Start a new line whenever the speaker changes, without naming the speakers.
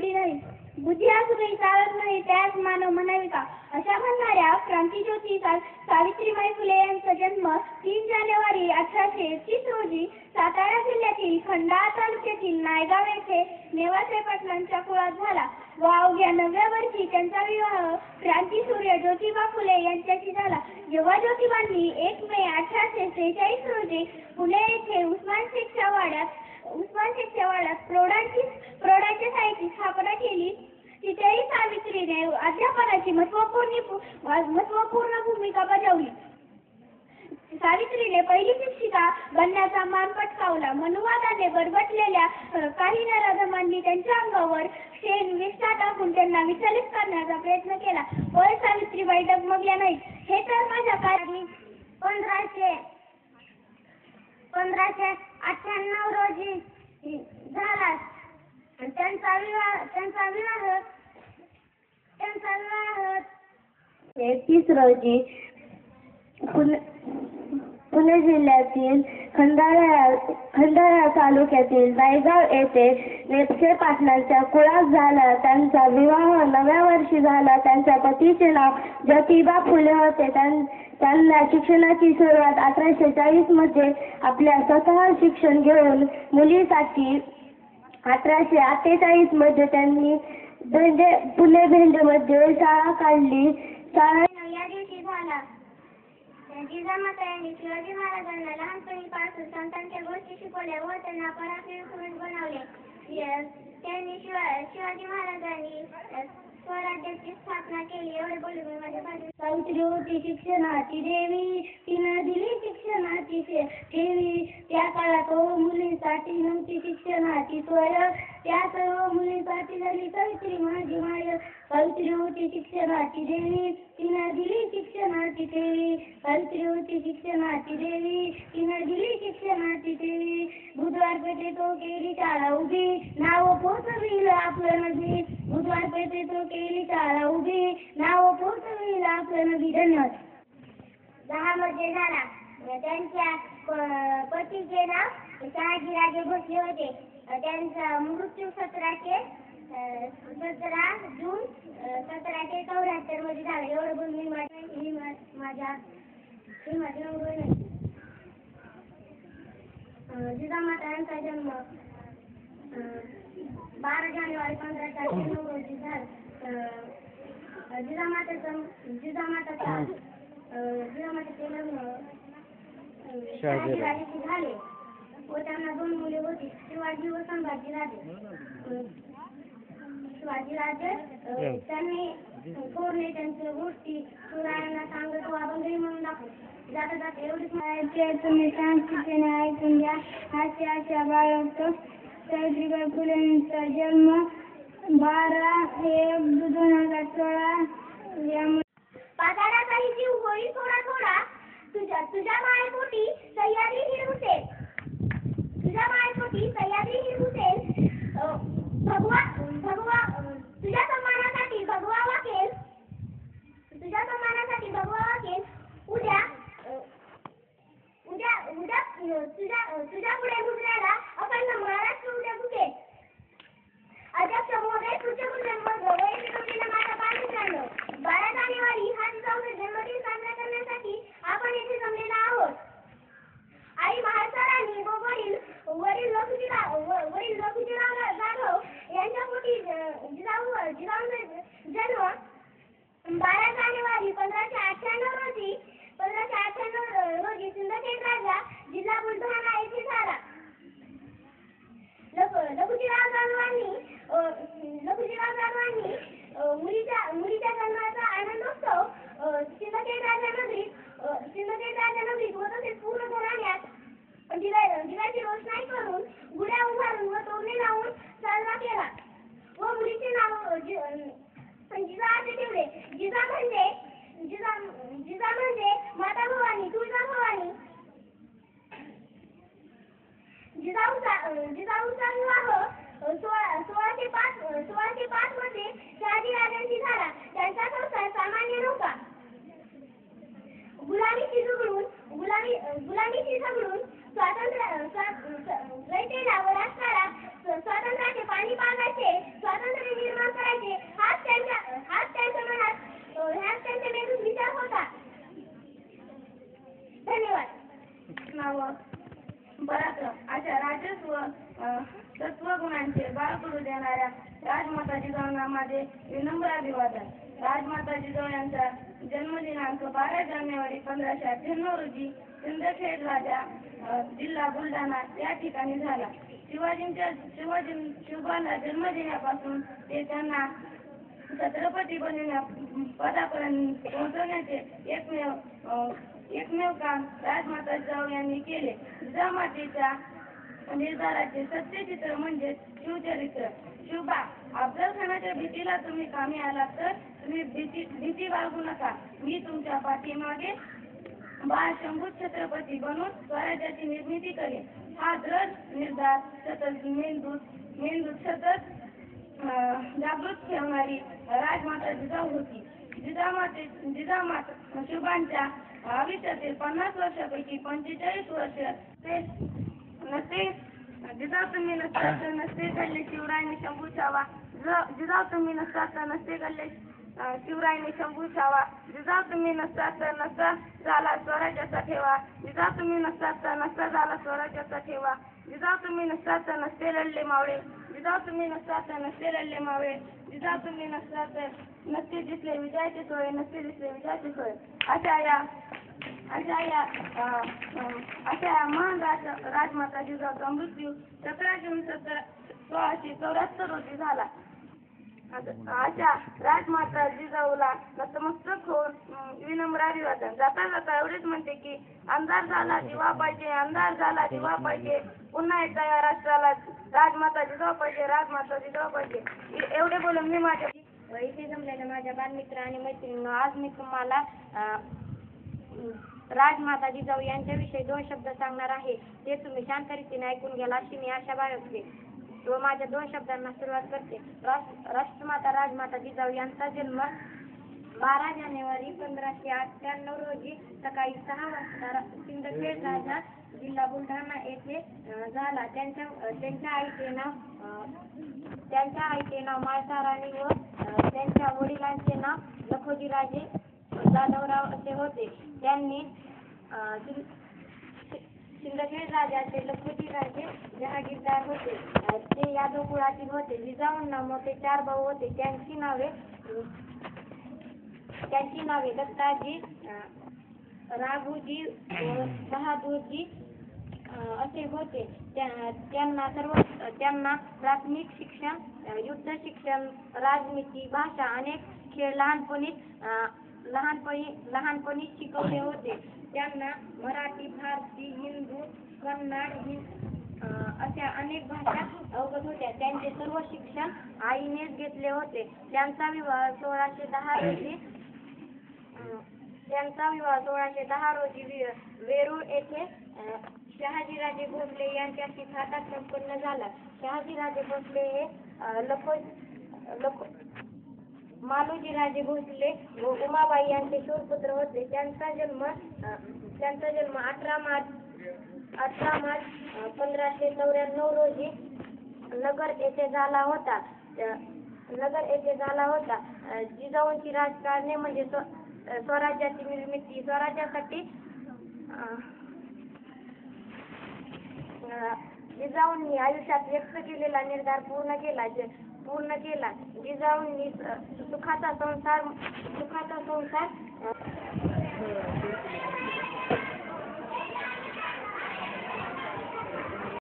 गोडी नाही, बुद्धी असूनही चालत नाही त्यास मानव म्हणावे का, अशा म्हणणाऱ्या क्रांतिज्योती सावित्रीबाई फुले यांचा जन्म 3 जानेवारी 1831 रोजी सातारा जिल्ह्यातील खंडाळा तालुक्यातील नायगाव येथे नेवासे पाटलांच्या कुळात झाला व अवघ्या 9व्या वर्षी त्यांचा विवाह क्रांतीसूर्य ज्योतिबा फुले यांच्याशी झाला. जेव्हा ज्योतिबांनी 1 मे 1846 रोजी पुणे येथे उस्मान शेखच्या वाड्यात प्रौढांच्या शाळेची स्थापना केली, तिथेही सावित्रीने अध्यापनाची महत्त्वपूर्ण भूमिका बजावली. सावित्रीने पहिली शिक्षिका बनण्याचा मान पटकावला. मनुवादाने बरबटलेल्या काही नराधमांनी त्यांच्या अंगावर शेण विष्ठा टाकून त्यांना विचलित करण्याचा प्रयत्न केला, पण सावित्रीबाई डगमगल्या नाहीत. हे तर माझ्या काळी 1598 रोजी झाला. त्यांचा विवाह 31 रोजी पुणे जिल्ह्यातील खंडाळा तालुक्यातील नायगाव येथे नेपसे पाटलांच्या कुळात झाला. त्यांचा विवाह 9व्या वर्षी झाला. त्यांच्या पतीचे नाव ज्योतिबा फुले होते. त्यांना शिक्षणाची सुरुवात 1840 मध्ये आपल्या स्वतः शिक्षण घेऊन मुलीसाठी 1848 मध्ये त्यांनी पुणे भेंडेमध्ये शाळा काढली. शाळा या दिवशी झाला. जिजामाता यांनी शिवाजी महाराजांना लहानपणीपासून संतांच्या गोष्टी शिकवल्या व त्यांना पराक्रमी बनवले. त्यांनी शिवाजी महाराजांनी स्वराज्याची स्थापना केली. एवढे बोलून मी माझ्या सावित्री होती शिक्षणाची देवी, तिनं दिली शिक्षणाची ठेवी. त्या काळात मुलींसाठी नव्हती शिक्षणाची सोय, त्या सर्व मुलींसाठी झाली सावित्री माझी माय. सावित्री होती शिक्षणाची देवी, तिनं दिली शिक्षणाची ठेवी. सावित्री होती शिक्षणाची देवी, तिनं दिली शिक्षणाची ठेवी. बुधवार पेठे तो केली शाळा उभी, नाव पोचविलं आपलं नदी. बुधवार पेठे तो केली शाळा उभी, नाव पोचविलं आपलं नदी. धन्यवाद. 10 मध्ये झाला. त्यांच्या पतीचे नाव शहाजीराजे भोसले होते. त्यांचा मृत्यू 17 जून 1774 मध्ये झाला. एवढं बोलून मी माझ्या जिजामाता यांचा जन्म 12 जानेवारी 1589 रोजी झाला. जिजामाताचे लग्न शहाजीराजेशी झाले व त्यांना 2 मुले होती, शिवाजी व संभाजीराजे. शिवाजीराजे त्यांनी थोरले त्यांच्या गोष्टी सुरायांना सांगत व अभंगही म्हणून दाखवले. जाता एवढीच तुम्ही शांततेने ऐकून घ्या. अशा बाळगतो. सावित्रीबाई फुलेंचा जन्म 12/1/2016 पाताळाचाही जीव होईल थोडा थोडा, तुझ्या मायेपोटी सह्याद्री हिरवसेल. तुझ्या मायेपोटी सह्याद्री हिरवसेल. भगवा तुझ्या सन्मानासाठी भगवा वाकेल. तुझ्या सन्मानासाठी भगवा वाकेल. उद्या तुझ्या पुढे गुजराला अखंड महाराष्ट्र उद्या भुकेल. अध्यक्ष महोदय, तुझ्या माता पालकांनो, 12 जानेवारी हा जिजाऊचा जन्मदिन साजरा करण्यासाठी आपण येथे जमलेला आहोत. आई महासरांनी व वडील लखुजीराव जाधव यांच्या पोटी जिजाऊचा जन्म 12 जानेवारी 1598 रोजी सिंदखेड राजा जिल्हा बुलढाणा येथे झाला. लखुजीराव जाधवांनी मुलीच्या जन्माचा आनंदोत्सव सिंदखेड राजा नगरीत व तसेच पूर्ण घराण्यात दिव्याची रोषणाई करून गुढ्या उभारून व तोरणे लावून साजरा केला व मुलीचे नाव जिजा असे ठेवले. जिजा म्हणजे माता भवानी, तुळजा भवानी. जिजाऊचा विवाह 1605 मध्ये शहाजीराजांशी झाला. त्यांचा संसार सामान्य नव्हता. गुलामीशी झगडून स्वातंत्र्याला व राष्ट्राला स्वातंत्र्याचे पाणी पाजायचे, स्वातंत्र्य निर्माण करायचे, हाच त्यांच्या मनात, हाच त्यांच्या मेंदूत विचार होता. धन्यवाद.
नाव पराक्रम अशा राजस्व तत्वगुणांचे बाळकडू देणाऱ्या राजमाता जिजाऊंना माझे विनम्र अभिवादन. राजमाता जिजाऊ यांचा जन्मदिनांक 12 जानेवारी 1598 रोजी सिंदखेड राजा जिल्हा बुलढाणा या ठिकाणी झाला. शिवबाला जन्म देण्यापासून ते त्यांना छत्रपती बनविण्या पदापर्यंत पोहोचवण्याचे एकमेव काम राजमाता जिजाऊ यांनी केले. जिजामातेच्या निर्धाराचे सत्यचित्र म्हणजे शिवचरित्र. शिवबा, अफजल खानाच्या भीतीला तुम्ही कामी आलात तर तुम्ही भीती बाळगू नका. मी तुमच्या पाठीमागे बाळ शंभू छत्रपती बनून स्वराज्याची निर्मिती करेन. हा दृढ निर्धार सतत मेंदूत सतत जागृत ठेवणारी राजमाता जिजाऊ होती. जिजामाता शिवबांच्या आयुष्यातील 50 वर्षापैकी 45 वर्ष ते नसते. जिजाऊ तुम्ही नसतात तर नसते घडले शिवरायांनी शंभू छावा. जिजाऊ तुम्ही नसतात तर नसते घडले शिवरायांनी शंभू छावा. जिजाऊ तुम्ही नसतात तर नसता झाला स्वराज्याचा ठेवा. जिजाऊ तुम्ही नसतात तर नसता झाला स्वराज्याचा ठेवा. जिजाऊ तुम्ही नसतात तर नसते लढले मावळे. जिजाऊ तुम्ही नसतात तर नसते लढले मावळे. जिजाऊ तुम्ही नसतात तर नसते दिसले विजयाचे सोय. नसते दिसले विजयाचे सोय. अशा या महान राजमाता जिजाऊचा मृत्यू 17 जून 1674 रोजी झाला. अशा राजमाता जिजाऊला नतमस्तक होऊन विनम्र अभिवादन. जाता जाता एवढेच म्हणते की अंधार झाला दिवा पाहिजे, अंधार झाला दिवा पाहिजे. पुन्हा एकदा या राष्ट्राला राजमाता जिजाऊ पाहिजे, राजमाता जिजाऊ पाहिजे. एवढे बोलून मी माझ्या इथे जमलेल्या माझ्या बालमित्र आणि मैत्रिणींनो, आज मी तुम्हाला राजमाता जिजाऊ यांच्याविषयी 2 शब्द सांगणार आहे. ते तुम्ही शांत रीतीने ऐकून घ्याल अशी मी आशा बाळगते व माझ्या 2 शब्दांना सुरुवात करते. राष्ट्रमाता राजमाता जिजाऊ यांचा जन्म 12 जानेवारी 1598 रोजी सकाळी 6 वाजता सिंदखेड राजा जिल्हा बुलढाणा येथे झाला. त्यांच्या आईचे नाव माळसाराणी व त्यांच्या वडिलांचे नाव लखोजीराजे जाधवराव असे होते. त्यांनी सिंदखेड राजाचे लखोजीराजे जहागीरदार होते. ते यादव कुळातील होते. जिजाऊंना मोठे 4 भाऊ होते. त्यांची नावे दत्ताजी, राघोजी व बहादूरजी असे होते. त्यांना प्राथमिक शिक्षण, युद्ध शिक्षण, राजनीती, भाषा, अनेक खेळ लहानपणी शिकवले होते. त्यांना मराठी, फारसी, हिंदू, कन्नड अशा अनेक भाषा अवगत होत्या. त्यांचे सर्व शिक्षण आईनेच घेतले होते. त्यांचा विवाह 1610 रोजी वेरूळ येथे शहाजीराजे भोसले यांच्याशी थाटात संपन्न झाला. शहाजीराजे भोसले हे मालोजीराजे भोसले व उमाबाई यांचे शूरपुत्र होते. त्यांचा जन्म 18 मार्च 1594 रोजी नगर येथे झाला होता. जिजाऊंची राजकारणे म्हणजे स्वराज्याची निर्मिती. स्वराज्यासाठी जिजाऊंनी आयुष्यात व्यक्त केलेला निर्धार पूर्ण केला. जिजाऊंनी सुखाचा संसार